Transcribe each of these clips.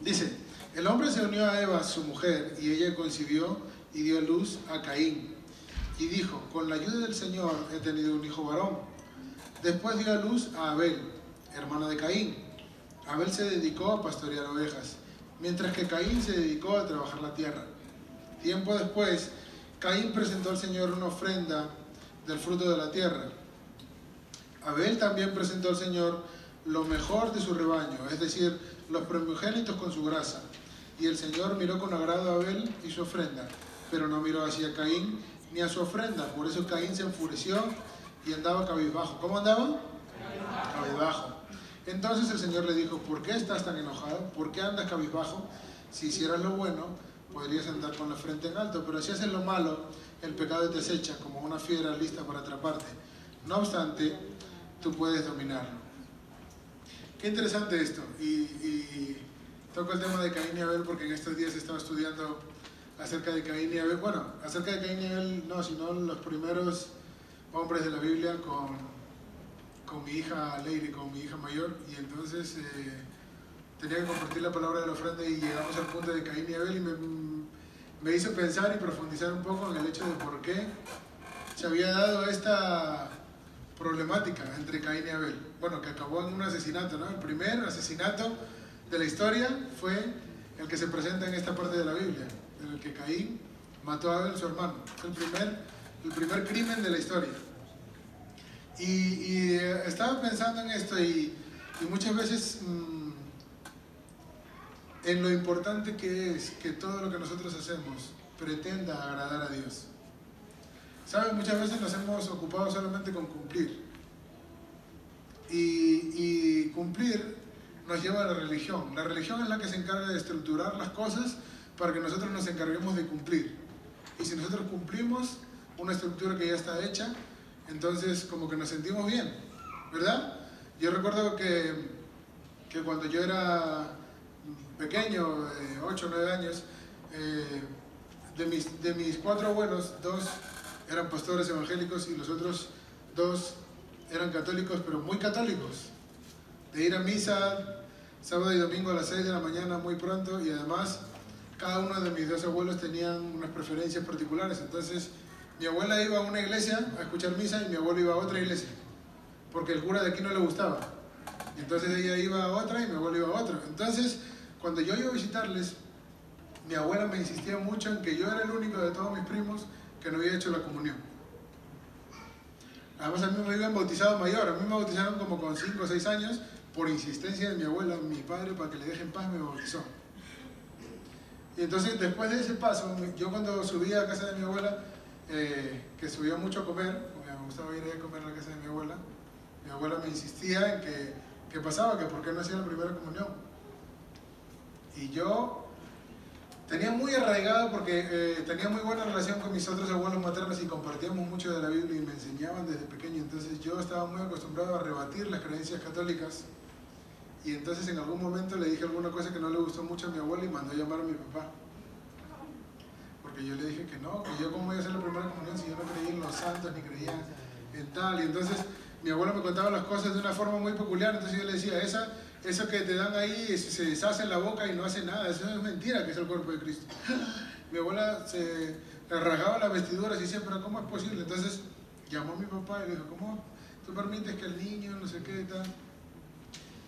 Dice, el hombre se unió a Eva, su mujer, y ella concibió y dio a luz a Caín. Y dijo, con la ayuda del Señor he tenido un hijo varón. Después dio a luz a Abel, hermano de Caín. Abel se dedicó a pastorear ovejas, mientras que Caín se dedicó a trabajar la tierra. Tiempo después, Caín presentó al Señor una ofrenda del fruto de la tierra. Abel también presentó al Señor lo mejor de su rebaño, es decir, los primogénitos con su grasa. Y el Señor miró con agrado a Abel y su ofrenda, pero no miró hacia Caín ni a su ofrenda. Por eso Caín se enfureció y andaba cabizbajo. ¿Cómo andaba? Cabizbajo. Entonces el Señor le dijo, ¿por qué estás tan enojado? ¿Por qué andas cabizbajo? Si hicieras lo bueno, podrías andar con la frente en alto, pero si haces lo malo, el pecado te acecha como una fiera lista para atraparte. No obstante, tú puedes dominarlo. Qué interesante esto. Y toco el tema de Caín y Abel porque en estos días estaba estudiando acerca de Caín y Abel. Bueno, acerca de Caín y Abel no, sino los primeros hombres de la Biblia con mi hija Leire, con mi hija mayor. Y entonces tenía que compartir la palabra de la ofrenda y llegamos al punto de Caín y Abel y me hizo pensar y profundizar un poco en el hecho de por qué se había dado esta problemática entre Caín y Abel. Bueno, que acabó en un asesinato, ¿no? El primer asesinato de la historia fue el que se presenta en esta parte de la Biblia, en el que Caín mató a Abel, su hermano. Fue el primer crimen de la historia. Y estaba pensando en esto y muchas veces en lo importante que es que todo lo que nosotros hacemos pretenda agradar a Dios. ¿Saben? Muchas veces nos hemos ocupado solamente con cumplir. Y cumplir nos lleva a la religión. La religión es la que se encarga de estructurar las cosas para que nosotros nos encarguemos de cumplir. Y si nosotros cumplimos una estructura que ya está hecha, entonces como que nos sentimos bien, ¿verdad? Yo recuerdo que cuando yo era pequeño, 8 o 9 años, de mis 4 abuelos, 2 eran pastores evangélicos y los otros 2 eran católicos, pero muy católicos, de ir a misa sábado y domingo a las 6 de la mañana muy pronto, y además cada uno de mis 2 abuelos tenían unas preferencias particulares. Entonces mi abuela iba a una iglesia a escuchar misa y mi abuelo iba a otra iglesia, porque el cura de aquí no le gustaba. Entonces ella iba a otra y mi abuelo iba a otra. Entonces cuando yo iba a visitarles, mi abuela me insistía mucho en que yo era el único de todos mis primos que no había hecho la comunión. Además a mí me habían bautizado mayor, a mí me bautizaron como con 5 o 6 años, por insistencia de mi abuela, mi padre, para que le deje en paz, me bautizó. Y entonces después de ese paso, yo cuando subía a casa de mi abuela, que subía mucho a comer, porque me gustaba ir a comer a la casa de mi abuela me insistía en que pasaba, que por qué no hacía la primera comunión. Y yo tenía muy arraigado, porque tenía muy buena relación con mis otros abuelos maternos y compartíamos mucho de la Biblia y me enseñaban desde pequeño. Entonces yo estaba muy acostumbrado a rebatir las creencias católicas. Y entonces en algún momento le dije alguna cosa que no le gustó mucho a mi abuela y mandó a llamar a mi papá. Porque yo le dije que no, que yo cómo voy a hacer la primera comunión si yo no creía en los santos ni creía en tal. Y entonces mi abuela me contaba las cosas de una forma muy peculiar. Entonces yo le decía, eso que te dan ahí se deshace en la boca y no hace nada, eso es mentira, que es el cuerpo de Cristo. Mi abuela se le rasgaba las vestiduras y decía, pero ¿cómo es posible? Entonces llamó a mi papá y le dijo, ¿cómo tú permites que el niño no sé qué y tal?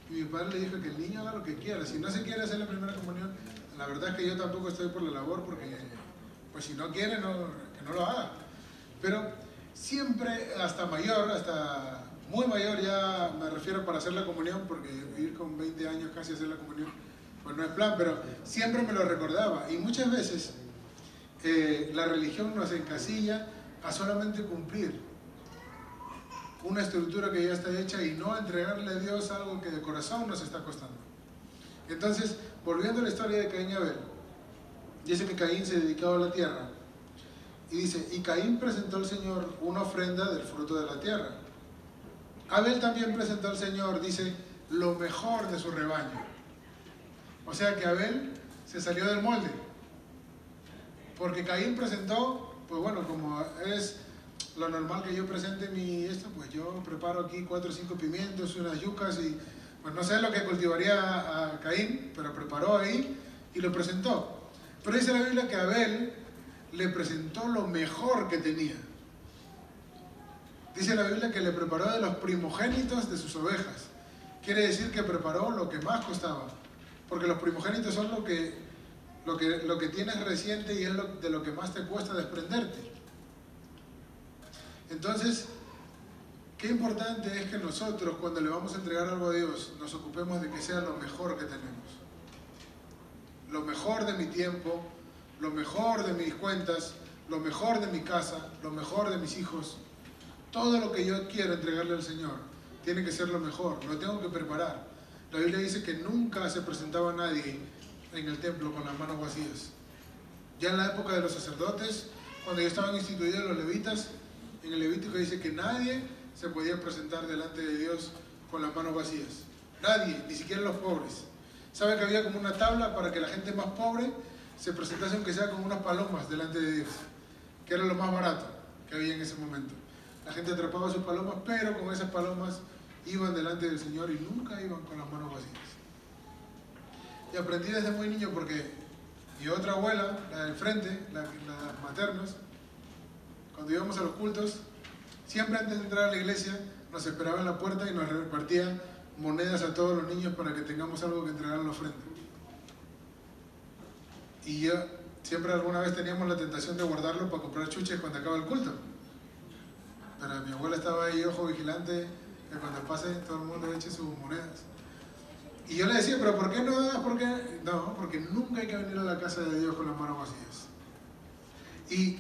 Y mi padre le dijo que el niño haga lo que quiera. Si no se quiere hacer la primera comunión, la verdad es que yo tampoco estoy por la labor, porque pues si no quiere, que no lo haga. Pero siempre, hasta mayor, hasta muy mayor, ya me refiero para hacer la comunión, porque ir con 20 años casi a hacer la comunión, pues no es plan, pero siempre me lo recordaba. Y muchas veces la religión nos encasilla a solamente cumplir una estructura que ya está hecha y no entregarle a Dios algo que de corazón nos está costando. Entonces, volviendo a la historia de Caín y Abel, dice que Caín se dedicaba a la tierra y dice, y Caín presentó al Señor una ofrenda del fruto de la tierra. Abel también presentó al Señor, dice, lo mejor de su rebaño. O sea que Abel se salió del molde, porque Caín presentó, pues bueno, como es lo normal que yo presente pues yo preparo aquí 4 o 5 pimientos, unas yucas y Pues no sé lo que cultivaría a Caín, pero preparó ahí y lo presentó. Pero dice la Biblia que Abel le presentó lo mejor que tenía. Dice la Biblia que le preparó de los primogénitos de sus ovejas. Quiere decir que preparó lo que más costaba. Porque los primogénitos son lo que tienes reciente y es de lo que más te cuesta desprenderte. Entonces, qué importante es que nosotros, cuando le vamos a entregar algo a Dios, nos ocupemos de que sea lo mejor que tenemos. Lo mejor de mi tiempo, lo mejor de mis cuentas, lo mejor de mi casa, lo mejor de mis hijos. Todo lo que yo quiero entregarle al Señor tiene que ser lo mejor, lo tengo que preparar. La Biblia dice que nunca se presentaba nadie en el templo con las manos vacías. Ya en la época de los sacerdotes, cuando ya estaban instituidos los levitas, en el Levítico dice que nadie se podía presentar delante de Dios con las manos vacías. Nadie, ni siquiera los pobres. ¿Sabe que había como una tabla para que la gente más pobre se presentase aunque sea con unas palomas delante de Dios? Que era lo más barato que había en ese momento. La gente atrapaba sus palomas, pero con esas palomas iban delante del Señor y nunca iban con las manos vacías. Y aprendí desde muy niño porque mi otra abuela, la del frente, las maternas, cuando íbamos a los cultos, siempre antes de entrar a la iglesia, nos esperaba en la puerta y nos repartía monedas a todos los niños para que tengamos algo que entregar en la ofrenda. Y yo siempre alguna vez teníamos la tentación de guardarlo para comprar chuches cuando acaba el culto. Pero mi abuela estaba ahí, ojo vigilante, que cuando pase todo el mundo eche sus monedas. Y yo le decía, pero ¿por qué no das? ¿Por qué? No, porque nunca hay que venir a la casa de Dios con las manos vacías. Y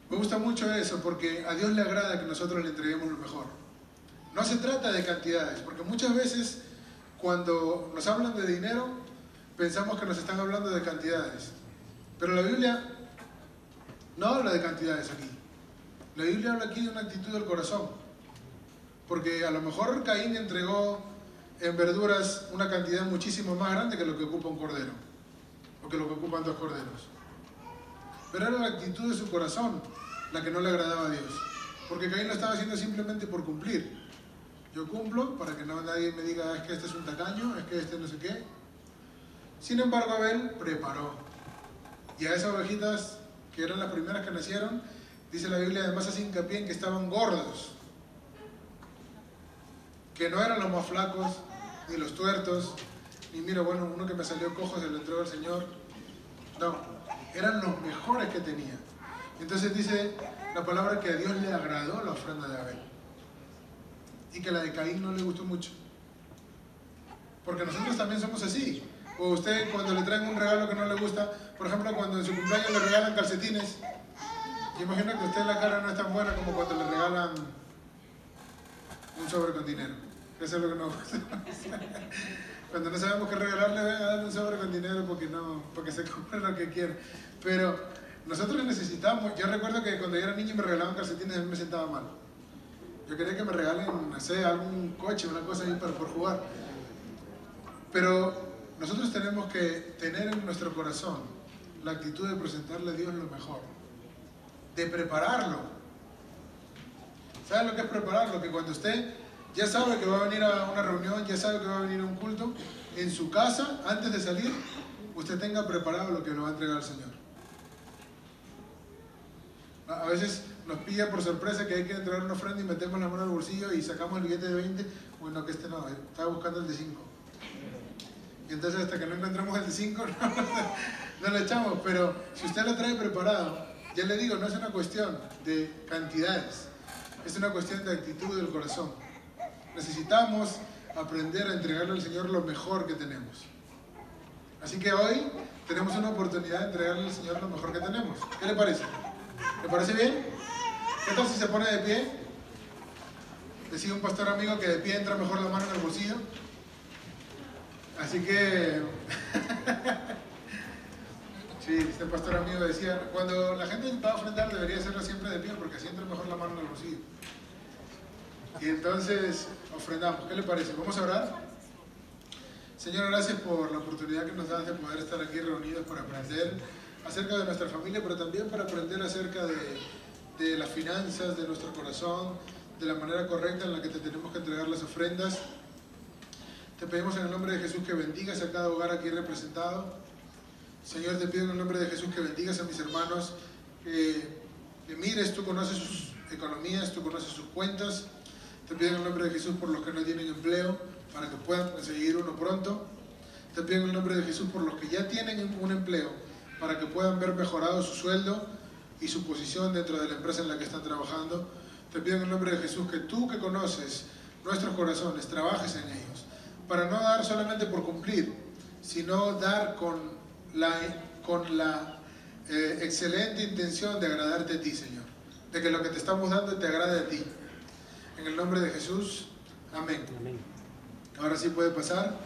me gusta mucho eso, porque a Dios le agrada que nosotros le entreguemos lo mejor. No se trata de cantidades, porque muchas veces cuando nos hablan de dinero, pensamos que nos están hablando de cantidades. Pero la Biblia no habla de cantidades aquí. La Biblia habla aquí de una actitud del corazón. Porque a lo mejor Caín entregó en verduras una cantidad muchísimo más grande que lo que ocupa un cordero, o que lo que ocupan 2 corderos. Pero era la actitud de su corazón la que no le agradaba a Dios. Porque Caín lo estaba haciendo simplemente por cumplir. Yo cumplo para que nadie me diga, es que este es un tacaño, es que este no sé qué. Sin embargo, Abel preparó. Y a esas ovejitas, que eran las primeras que nacieron, dice la Biblia, además hace hincapié en que estaban gordos. Que no eran los más flacos, ni los tuertos, ni mira, bueno, uno que me salió cojo se lo entregó al Señor. No, eran los mejores que tenía. Entonces dice la palabra que a Dios le agradó la ofrenda de Abel. Y que la de Caín no le gustó mucho. Porque nosotros también somos así. O usted cuando le traen un regalo que no le gusta, por ejemplo cuando en su cumpleaños le regalan calcetines, yo imagino que a usted la cara no es tan buena como cuando le regalan un sobre con dinero. Eso es lo que nos gusta. Cuando no sabemos qué regalarle, ven a darle un sobre con dinero porque se compre lo que quiera. Pero nosotros necesitamos, yo recuerdo que cuando yo era niño y me regalaban calcetines, a mí me sentaba mal. Yo quería que me regalen, no sé, algún coche, una cosa ahí por jugar. Pero nosotros tenemos que tener en nuestro corazón la actitud de presentarle a Dios lo mejor, de prepararlo. ¿Sabe lo que es prepararlo? Que cuando usted ya sabe que va a venir a una reunión, ya sabe que va a venir a un culto, en su casa, antes de salir, usted tenga preparado lo que le va a entregar al Señor. A veces nos pilla por sorpresa que hay que entregar una ofrenda y metemos la mano al bolsillo y sacamos el billete de 20, bueno, que este no, estaba buscando el de 5. Y entonces hasta que no encontramos el de 5 no lo echamos, pero si usted lo trae preparado, ya le digo, no es una cuestión de cantidades, es una cuestión de actitud del corazón. Necesitamos aprender a entregarle al Señor lo mejor que tenemos. Así que hoy tenemos una oportunidad de entregarle al Señor lo mejor que tenemos. ¿Qué le parece? ¿Le parece bien? ¿Qué tal si se pone de pie? Decía un pastor amigo que de pie entra mejor la mano en el bolsillo. Así que... sí, este pastor amigo decía, cuando la gente va a ofrendar debería hacerlo siempre de pie porque así entra mejor la mano en el bolsillo. Y entonces ofrendamos. ¿Qué le parece? ¿Vamos a orar? Señor, gracias por la oportunidad que nos das de poder estar aquí reunidos para aprender acerca de nuestra familia, pero también para aprender acerca de las finanzas, de nuestro corazón, de la manera correcta en la que te tenemos que entregar las ofrendas. Te pedimos en el nombre de Jesús que bendigas a cada hogar aquí representado. Señor, te pido en el nombre de Jesús que bendigas a mis hermanos, que mires, tú conoces sus economías, tú conoces sus cuentas. Te pido en el nombre de Jesús por los que no tienen empleo, para que puedan conseguir uno pronto. Te pido en el nombre de Jesús por los que ya tienen un empleo, para que puedan ver mejorado su sueldo y su posición dentro de la empresa en la que están trabajando. Te pido en el nombre de Jesús que tú, que conoces nuestros corazones, trabajes en ellos, para no dar solamente por cumplir, sino dar con la excelente intención de agradarte a ti, Señor, de que lo que te estamos dando te agrade a ti. En el nombre de Jesús, amén. Amén. Ahora sí puede pasar.